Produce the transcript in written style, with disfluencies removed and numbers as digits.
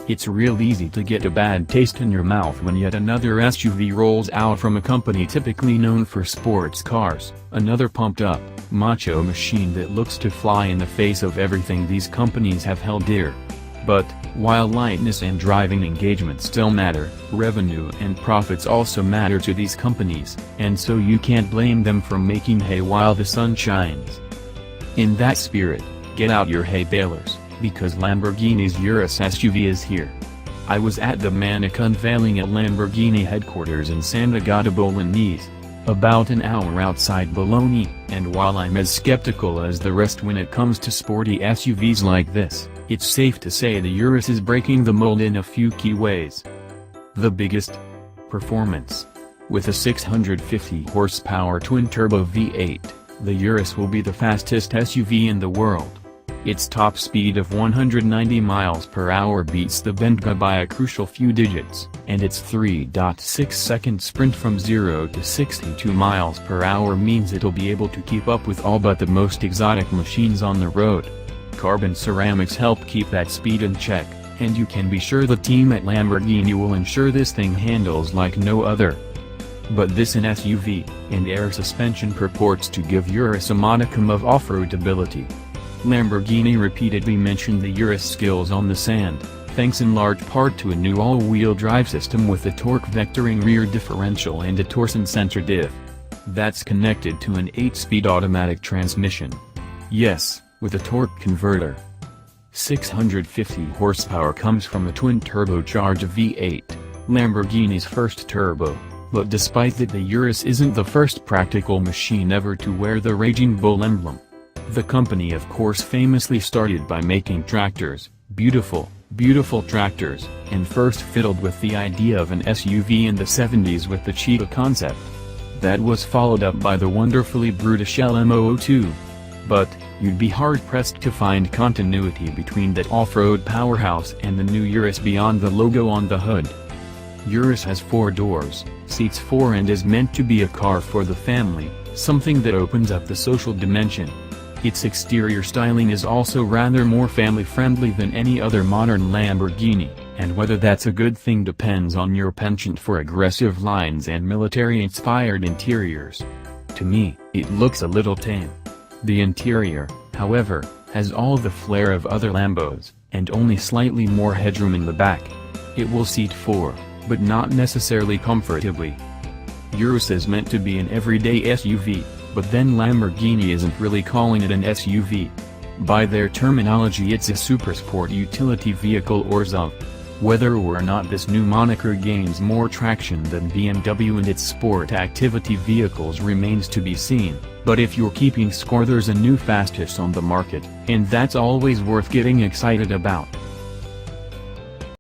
It's real easy to get a bad taste in your mouth when yet another SUV rolls out from a company typically known for sports cars, another pumped-up, macho machine that looks to fly in the face of everything these companies have held dear. But, while lightness and driving engagement still matter, revenue and profits also matter to these companies, and so you can't blame them for making hay while the sun shines. In that spirit, get out your hay balers, because Lamborghini's Urus SUV is here. I was at the Manic unveiling at Lamborghini headquarters in San Agata Bolognese, about an hour outside Bologna, and while I'm as skeptical as the rest when it comes to sporty SUVs like this, it's safe to say the Urus is breaking the mold in a few key ways. The biggest? Performance. With a 650 horsepower twin-turbo V8, the Urus will be the fastest SUV in the world. Its top speed of 190 miles per hour beats the Bentley by a crucial few digits, and its 3.6-second sprint from 0 to 62 miles per hour means it'll be able to keep up with all but the most exotic machines on the road. Carbon ceramics help keep that speed in check, and you can be sure the team at Lamborghini will ensure this thing handles like no other. But this an SUV, and air suspension purports to give Urus a modicum of off-road ability. Lamborghini repeatedly mentioned the Urus skills on the sand, thanks in large part to a new all-wheel drive system with a torque vectoring rear differential and a torsion center diff. That's connected to an 8-speed automatic transmission. Yes, with a torque converter. 650 horsepower comes from a twin-turbocharged V8, Lamborghini's first turbo, but despite that the Urus isn't the first practical machine ever to wear the Raging Bull emblem. The company of course famously started by making tractors, beautiful tractors, and first fiddled with the idea of an SUV in the 70s with the Cheetah concept. That was followed up by the wonderfully brutish LMO02. But, you'd be hard-pressed to find continuity between that off-road powerhouse and the new Urus beyond the logo on the hood. Urus has 4 doors, seats 4 and is meant to be a car for the family, something that opens up the social dimension. Its exterior styling is also rather more family-friendly than any other modern Lamborghini, and whether that's a good thing depends on your penchant for aggressive lines and military-inspired interiors. To me, it looks a little tame. The interior, however, has all the flair of other Lambos, and only slightly more headroom in the back. It will seat 4, but not necessarily comfortably. Urus is meant to be an everyday SUV, but then Lamborghini isn't really calling it an SUV. By their terminology it's a supersport utility vehicle or SUV. Whether or not this new moniker gains more traction than BMW and its sport activity vehicles remains to be seen, but if you're keeping score there's a new fastest on the market, and that's always worth getting excited about.